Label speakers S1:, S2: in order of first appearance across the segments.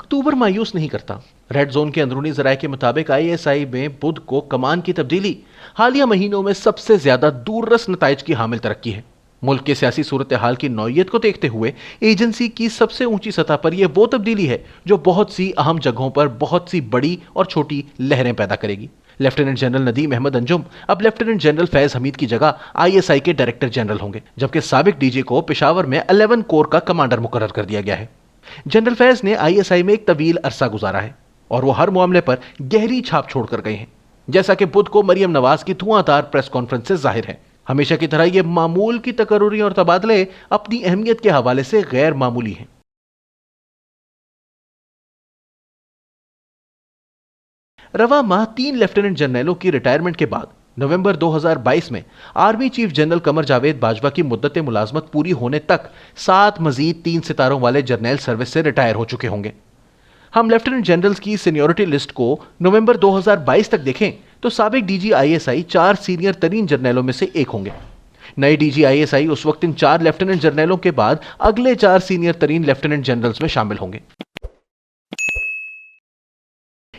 S1: अक्टूबर मायूस नहीं करता। रेड जोन के अंदरूनी जराये के मुताबिक आईएसआई में बुध को कमान की तब्दीली हालिया महीनों में सबसे ज्यादा दूररस नताइज की हामिल तरक्की है। मुल्क के सियासी सूरत हाल की नौयत को देखते हुए एजेंसी की सबसे ऊंची सतह पर यह वो तब्दीली है जो बहुत सी अहम जगहों पर बहुत सी बड़ी और छोटी लहरें पैदा करेगी। लेफ्टिनेंट जनरल नदीम अहमद अंजुम अब लेफ्टिनेंट जनरल फैज हमीद की जगह आईएसआई के डायरेक्टर जनरल होंगे, जबकि साबिक डीजी को पेशावर में 11 कोर का कमांडर मुकर्रर कर दिया गया है। जनरल फैज ने आईएसआई में एक तवील अरसा गुजारा है और वो हर मामले पर गहरी छाप छोड़कर गए हैं, जैसा कि बुध को मरियम नवाज की धुआंधार प्रेस कॉन्फ्रेंस से जाहिर है। हमेशा की तरह ये मामूल की तकर्रुरी और तबादले अपनी अहमियत के हवाले से गैर मामूली हैं। रवा माह 3 लेफ्टिनेंट जनरलों की रिटायरमेंट के बाद नवंबर 2022 में army chief general Qamar Javed Bajwa की मुद्दत मुलाजमत पूरी होने तक 7 मजीद 3 सितारों वाले जर्नल सर्विस से रिटायर हो चुके होंगे। हम लेफ्टिनेंट जनरल्स की सीनियरिटी लिस्ट को नवंबर 2022 तक देखें तो साबिक डीजी आईएसआई 4 सीनियर तरीन जर्नलों में से एक होंगे। नए डीजी आईएसआई उस वक्त इन 4 लेफ्टिनेंट जनरलों के बाद अगले 4 सीनियर तरीन लेफ्टिनेंट जनरल्स में शामिल होंगे।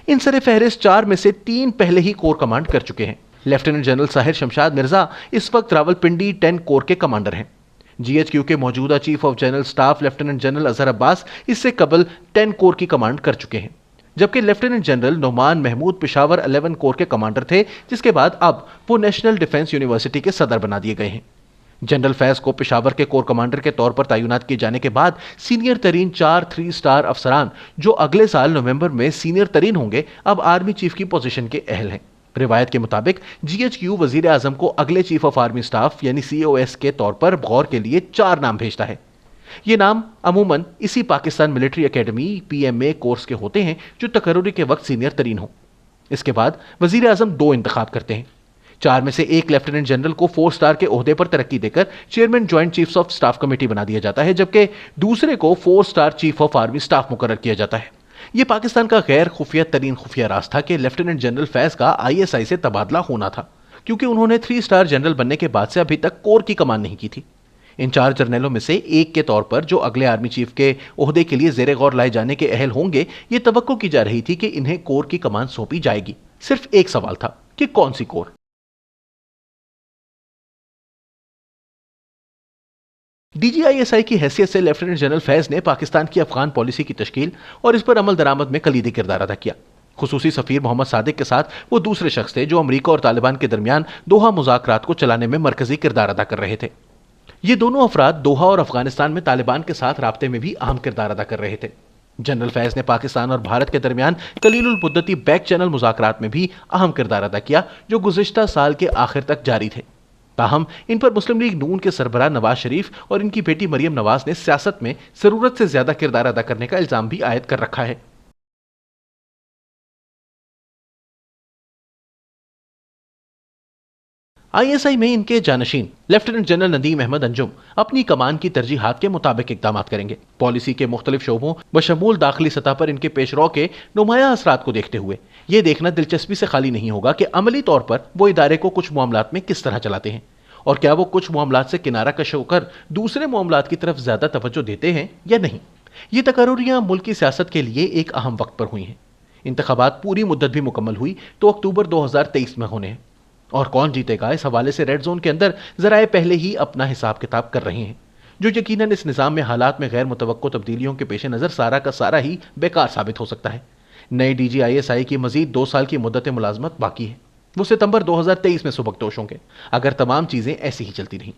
S1: इन सरे फहरिस्त 4 में से 3 पहले ही कोर कमांड कर चुके हैं। लेफ्टिनेंट जनरल साहिर शमशाद मिर्जा इस वक्त रावलपिंडी 10 कोर के कमांडर हैं। जीएचक्यू के मौजूदा chief of general staff lieutenant general Azhar Abbas इससे कबल 10 कोर की कमांड कर चुके हैं, जबकि lieutenant general Noman Mahmood Peshawar 11 corps के कमांडर थे, जिसके बाद अब वो नेशनल डिफेंस यूनिवर्सिटी के सदर बना दिए गए हैं। जनरल फैज को पेशावर के कोर कमांडर के तौर पर तैनात किए जाने के बाद सीनियर तरीन 4 3 स्टार अफसरान जो अगले साल नवंबर में सीनियर तरीन होंगे, अब आर्मी चीफ की पोजीशन के अहल हैं। रिवायत के मुताबिक जीएचक्यू वजीर आजम को अगले चीफ ऑफ आर्मी स्टाफ यानी सीओएस के तौर पर गौर के लिए 4 नाम भेजता है। ये नाम अमूमन इसी Pakistan military academy PMA course के होते हैं जो तकर्रुरी के वक्त सीनियर तरीन हो। इसके बाद वजीर आजम 2 इंतखाब करते हैं। 4 में से एक लेफ्टिनेंट जनरल को 4 स्टार के ओहदे पर तरक्की देकर chairman joint chiefs of staff committee बना दिया जाता है, जबकि दूसरे को 4 star chief of army staff मुकर्रर किया जाता है। यह पाकिस्तान का गैर खुफिया तरीन खुफिया राज था कि लेफ्टिनेंट जनरल फैज का आईएसआई से तबादला होना था, क्योंकि उन्होंने 3 स्टार जनरल बनने के बाद से अभी तक कोर की कमान नहीं की थी। इन 4 जर्नलों में से एक के तौर पर जो अगले आर्मी चीफ के ओहदे के लिए जेरे गौर लाए जाने के अहल होंगे, ये तवक्को की जा रही थी कि इन्हें कोर की कमान सौंपी जाएगी। सिर्फ एक सवाल था कि कौन सी कोर। डीजीआईएसआई की हैसियत से लेफ्टिनेंट जनरल फैज ने पाकिस्तान की अफगान पॉलिसी की तश्कील और इस पर अमल दरामद में कलीदी किरदार अदा किया। खुसूसी सफीर मोहम्मद सादिक के साथ वो दूसरे शख्स थे जो अमरीका और तालिबान के दरमियान दोहा मुज़ाकरात को चलाने में मरकजी किरदार अदा कर रहे थे। ये दोनों अफराद दोहा और अफगानिस्तान में तालिबान के साथ राब्ते में भी अहम किरदार अदा कर रहे थे। जनरल फैज ने पाकिस्तान और भारत के दरमियान कलीलुल मुद्दती बैक चैनल मुज़ाकरात में भी अहम किरदार अदा किया, जो गुज़िश्ता साल के आखिर तक जारी थे। ताहम इन पर मुस्लिम लीग नून के सरबराह नवाज शरीफ और इनकी बेटी मरियम नवाज ने सियासत में जरूरत से ज्यादा किरदार अदा करने का इल्जाम भी आयद कर रखा है। आईएसआई में इनके जानशीन लेफ्टिनेंट जनरल नदीम अहमद अंजुम अपनी कमान की तरजीहात के मुताबिक इकदाम करेंगे। पॉलिसी के मुख्तलिफ शोबों बशमूल दाखिली सतह पर इनके पेशरो के नुमाया असरात को देखते हुए यह देखना दिलचस्पी से खाली नहीं होगा कि अमली तौर पर वो इदारे को कुछ मामलात में किस तरह चलाते हैं और क्या वो कुछ मामलात से किनारा कश होकर दूसरे मामलात की तरफ ज्यादा तवज्जो देते हैं या नहीं। ये तकर्रुरियां मुल्क की सियासत के लिए एक अहम वक्त पर हुई हैं। इंतखाबात पूरी मुद्दत भी मुकम्मल हुई तो अक्टूबर 2023 में होने हैं और कौन जीतेगा इस हवाले से रेड जोन के अंदर जराए पहले ही अपना हिसाब किताब कर रहे हैं, जो यकीनन इस निज़ाम में हालात में गैर मुतवक्को तब्दीलियों के पेश नज़र सारा का सारा ही बेकार साबित हो सकता है। नए डीजीआईएसआई की मजीद 2 साल की मुद्दत मुलाजमत बाकी है। वो सितंबर 2023 में सुबकदोश होंगे अगर तमाम चीज़ें ऐसी ही चलती रहीं।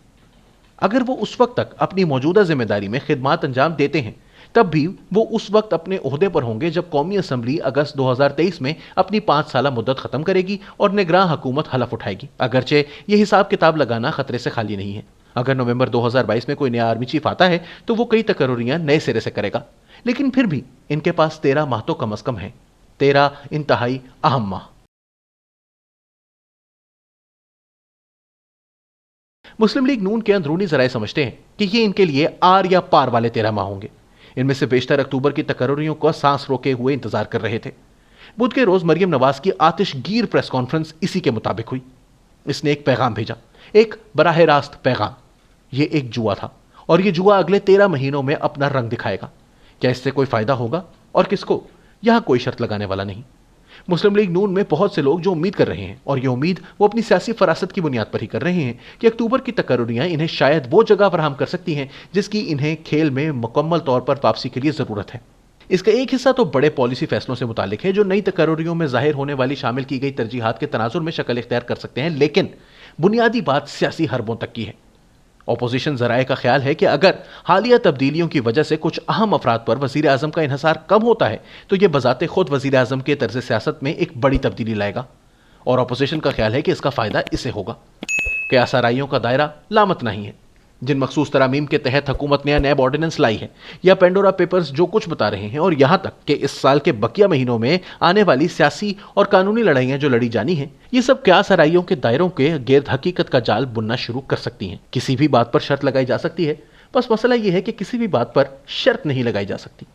S1: अगर वो उस वक्त तक अपनी मौजूदा जिम्मेदारी में खिदमात अंजाम देते हैं, तब भी वो उस वक्त अपने ओहदे पर होंगे जब कौमी असम्बली अगस्त 2023 में अपनी 5 साला मुद्दत खत्म करेगी और निगरान हुकूमत हलफ उठाएगी। अगरचे ये हिसाब किताब लगाना खतरे से खाली नहीं है। अगर नवंबर 2022 में कोई नया आर्मी चीफ आता है तो वो कई तकर्रुरियां नए सिरे से करेगा, लेकिन फिर भी इनके पास 13 माह तो कम अज कम है। 13 इंतहाई अहम माह। मुस्लिम लीग नून के अंदरूनी जराए समझते हैं कि ये इनके लिए आर या पार वाले 13 माह होंगे। इनमें से बेशतर अक्टूबर की तकर्रुरियों को सांस रोके हुए इंतजार कर रहे थे। बुध के रोज मरियम नवाज की आतिशगीर प्रेस कॉन्फ्रेंस इसी के मुताबिक हुई। इसने एक पैगाम भेजा, एक बराह रास्त पैगाम। यह एक जुआ था और यह जुआ अगले 13 महीनों में अपना रंग दिखाएगा। क्या इससे कोई फायदा होगा और किसको, यहां कोई शर्त लगाने वाला नहीं। मुस्लिम लीग नून में बहुत से लोग जो उम्मीद कर रहे हैं, और ये उम्मीद वो अपनी सियासी फरासत की बुनियाद पर ही कर रहे हैं, कि अक्टूबर की तकर्रुरियां इन्हें शायद वो जगह फराहम कर सकती हैं जिसकी इन्हें खेल में मुकम्मल तौर पर वापसी के लिए जरूरत है। इसका एक हिस्सा तो बड़े पॉलिसी फैसलों से मुतालिक है जो नई तकर्रुरियों में जाहिर होने वाली शामिल की गई तरजीहात के तनाजुर में शक्ल इख्तियार कर सकते हैं, लेकिन बुनियादी बात सियासी हरबों तक की है। अपोजिशन जराए का ख्याल है कि अगर हालिया तब्दीलियों की वजह से कुछ अहम अफराद पर वजीर आजम का इन्हसार कम होता है तो यह बजाते खुद वजीर आजम के तर्ज सियासत में एक बड़ी तब्दीली लाएगा, और अपोजिशन का ख्याल है कि इसका फायदा इसे होगा। क़यास आराइयों का दायरा लामत नहीं है। जिन मखसूस तरामीम के तहत हुकूमत ने नैब ऑर्डिनेंस लाई है या पेंडोरा पेपर्स जो कुछ बता रहे हैं, और यहां तक कि इस साल के बकिया महीनों में आने वाली सियासी और कानूनी लड़ाइयां जो लड़ी जानी है, ये सब क़यास आराइयों के दायरों के गिर्द हकीकत का जाल बुनना शुरू कर सकती हैं। किसी भी बात पर शर्त लगाई जा सकती है, बस मसला यह है कि किसी भी बात पर शर्त नहीं लगाई जा सकती।